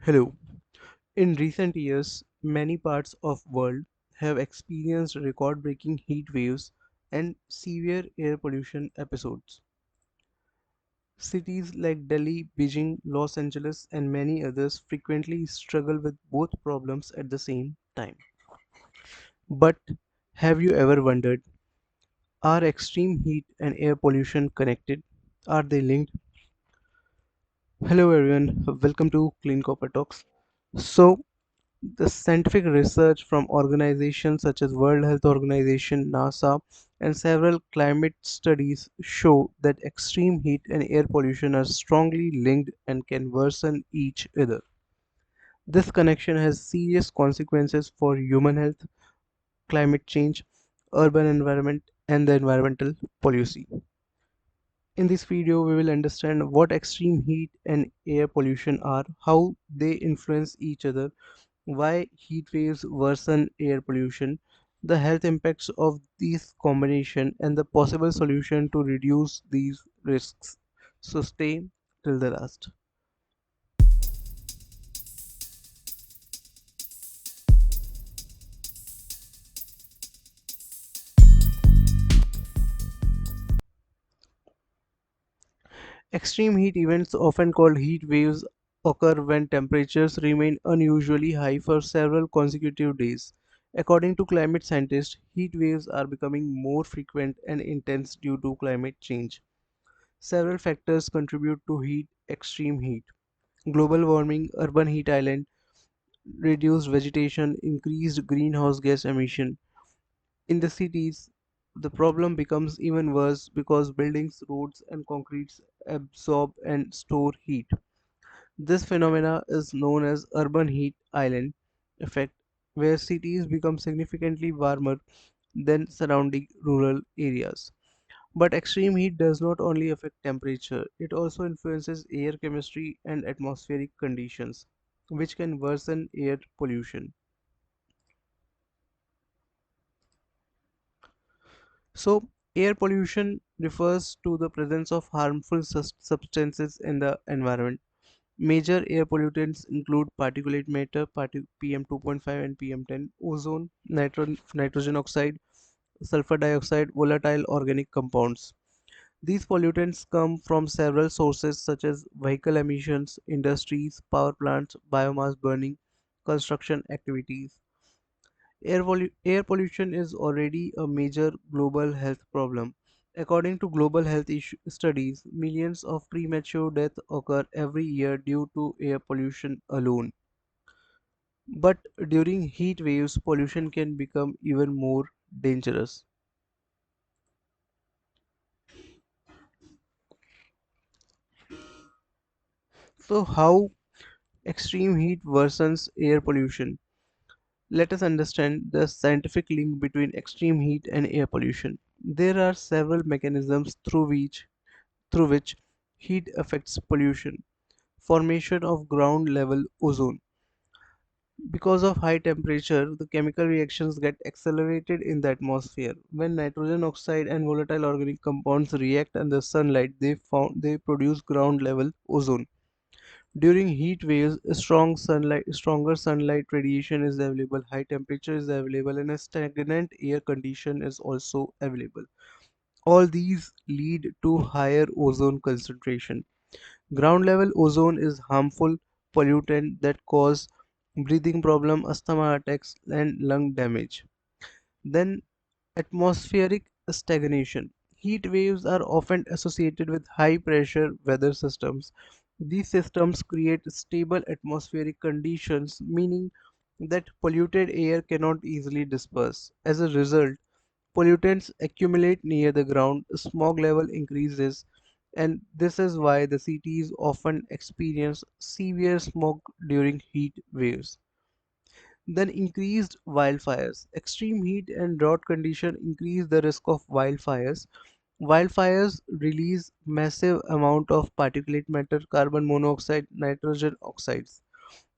Hello. In recent years, many parts of world have experienced record-breaking heat waves and severe air pollution episodes. Cities like Delhi, Beijing, Los Angeles, and many others frequently struggle with both problems at the same time. But have you ever wondered, are extreme heat and air pollution connected? Are they linked? Hello everyone, welcome to Clean Copper Talks. So, the scientific research from organizations such as World Health Organization, NASA, and several climate studies show that extreme heat and air pollution are strongly linked and can worsen each other. This connection has serious consequences for human health, climate change, urban environment, and the environmental policy. In this video, we will understand what extreme heat and air pollution are, how they influence each other, why heat waves worsen air pollution, the health impacts of these combination, and the possible solution to reduce these risks. So stay till the last. Extreme heat events, often called heat waves, occur when temperatures remain unusually high for several consecutive days. According to climate scientists, heat waves are becoming more frequent and intense due to climate change. Several factors contribute to extreme heat. Global warming, urban heat island, reduced vegetation, increased greenhouse gas emission. In the cities, the problem becomes even worse because buildings, roads, and concretes absorb and store heat. This phenomena is known as urban heat island effect, where cities become significantly warmer than surrounding rural areas. But extreme heat does not only affect temperature, it also influences air chemistry and atmospheric conditions, which can worsen air pollution. So, air pollution refers to the presence of harmful substances in the environment. Major air pollutants include particulate matter, PM2.5 and PM10, ozone, nitrogen oxide, sulfur dioxide, volatile organic compounds. These pollutants come from several sources such as vehicle emissions, industries, power plants, biomass burning, construction activities. Air pollution is already a major global health problem. According to global health studies, millions of premature deaths occur every year due to air pollution alone. But during heat waves, pollution can become even more dangerous. So, how extreme heat worsens air pollution? Let us understand the scientific link between extreme heat and air pollution. There are several mechanisms through which heat affects pollution. Formation of ground level ozone. Because of high temperature, the chemical reactions get accelerated in the atmosphere. When nitrogen oxide and volatile organic compounds react under sunlight, they produce ground level ozone. During heat waves, stronger sunlight radiation is available, high temperature is available, and a stagnant air condition is also available. All these lead to higher ozone concentration. Ground level ozone is harmful pollutant that cause breathing problem, asthma attacks, and lung damage. Then atmospheric stagnation. Heat waves are often associated with high pressure weather systems. These systems create stable atmospheric conditions, meaning that polluted air cannot easily disperse. As a result, pollutants accumulate near the ground, smog level increases, and this is why the cities often experience severe smog during heat waves. Then increased wildfires. Extreme heat and drought condition increase the risk of wildfires. Wildfires release massive amount of particulate matter, carbon monoxide, nitrogen oxides.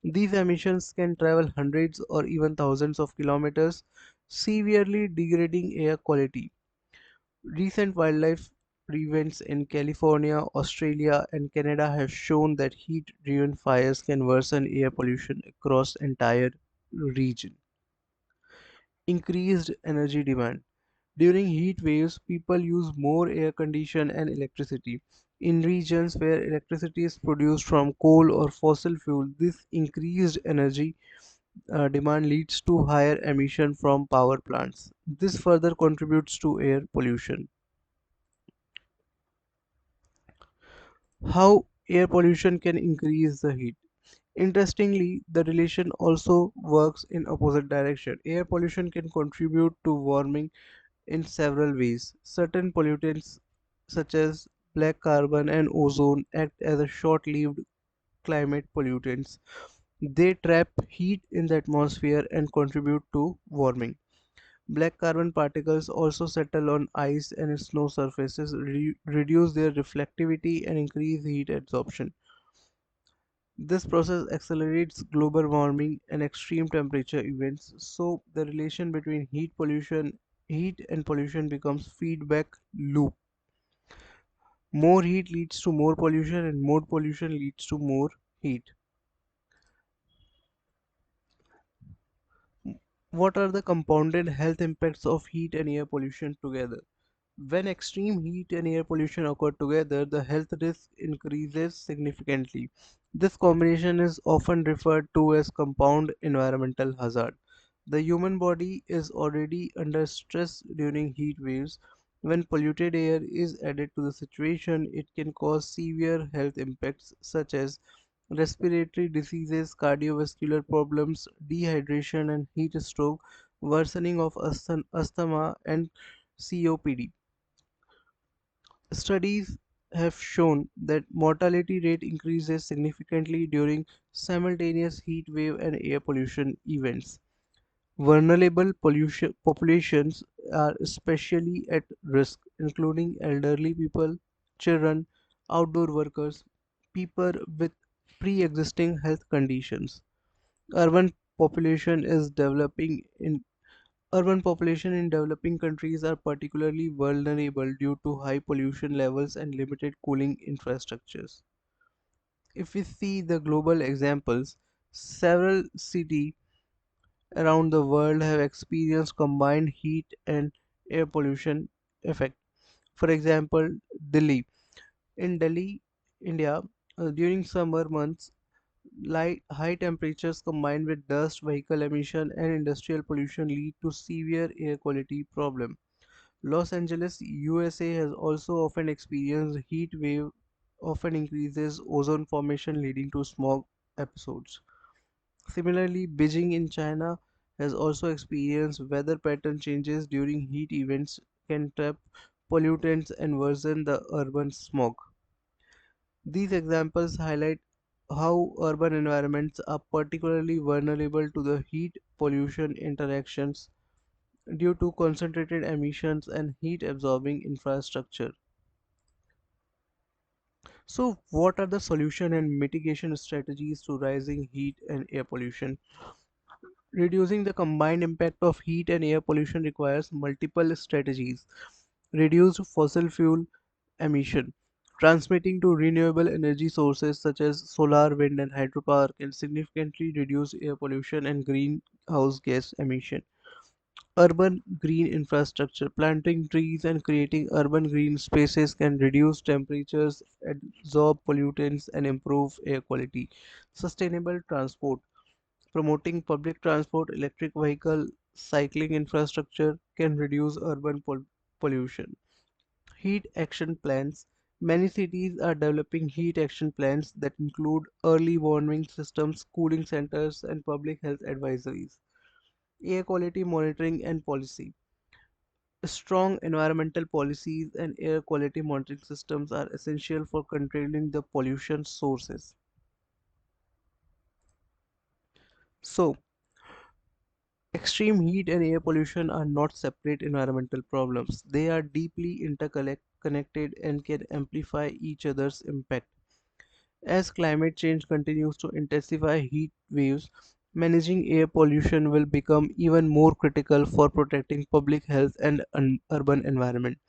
These emissions can travel hundreds or even thousands of kilometers, severely degrading air quality. Recent wildlife events in California, Australia, and Canada have shown that heat-driven fires can worsen air pollution across entire region. Increased energy demand. During heat waves, people use more air condition and electricity. In regions where electricity is produced from coal or fossil fuel, this increased energy demand leads to higher emission from power plants. This further contributes to air pollution. How air pollution can increase the heat. Interestingly, the relation also works in opposite direction. Air pollution can contribute to warming in several ways. Certain pollutants such as black carbon and ozone act as a short-lived climate pollutants. They trap heat in the atmosphere and contribute to warming. Black carbon particles also settle on ice and snow surfaces, reduce their reflectivity and increase heat absorption. This process accelerates global warming and extreme temperature events, so the relation between heat and pollution becomes feedback loop. More heat leads to more pollution and more pollution leads to more heat. What are the compounded health impacts of heat and air pollution together? When extreme heat and air pollution occur together, the health risk increases significantly. This combination is often referred to as compound environmental hazard. The human body is already under stress during heat waves. When polluted air is added to the situation, it can cause severe health impacts such as respiratory diseases, cardiovascular problems, dehydration and heat stroke, worsening of asthma and COPD. Studies have shown that mortality rate increases significantly during simultaneous heat wave and air pollution events. Vulnerable pollution populations are especially at risk, including elderly people, children, outdoor workers, people with pre-existing health conditions. Urban population is developing in Urban population in developing countries are particularly vulnerable due to high pollution levels and limited cooling infrastructures. If we see the global examples, several cities around the world have experienced combined heat and air pollution effect. For example, Delhi. In Delhi, India, during summer months, high temperatures combined with dust, vehicle emission, and industrial pollution lead to severe air quality problems. Los Angeles, USA has also often experienced heat wave, often increases ozone formation leading to smog episodes. Similarly, Beijing in China has also experienced weather pattern changes during heat events can trap pollutants and worsen the urban smog. These examples highlight how urban environments are particularly vulnerable to the heat pollution interactions due to concentrated emissions and heat absorbing infrastructure. So, what are the solution and mitigation strategies to rising heat and air pollution? Reducing the combined impact of heat and air pollution requires multiple strategies. Reduce fossil fuel emission. Transmitting to renewable energy sources such as solar, wind, and hydropower can significantly reduce air pollution and greenhouse gas emission. Urban green infrastructure. Planting trees and creating urban green spaces can reduce temperatures, absorb pollutants, and improve air quality. Sustainable transport. Promoting public transport, electric vehicle, cycling infrastructure can reduce urban pollution. Heat action plans. Many cities are developing heat action plans that include early warning systems, cooling centers, and public health advisories. Air quality monitoring and policy. Strong environmental policies and air quality monitoring systems are essential for controlling the pollution sources. So, extreme heat and air pollution are not separate environmental problems. They are deeply interconnected and can amplify each other's impact. As climate change continues to intensify heat waves, managing air pollution will become even more critical for protecting public health and urban environment.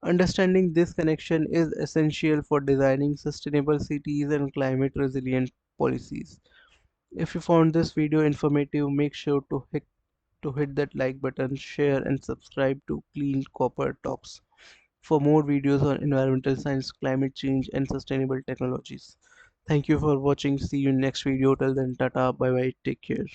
Understanding this connection is essential for designing sustainable cities and climate resilient policies. If you found this video informative, make sure to hit that like button, share and subscribe to Clean Copper Talks for more videos on environmental science, climate change and sustainable technologies. Thank you for watching. See you in next video. Till then, tata, bye bye, take care.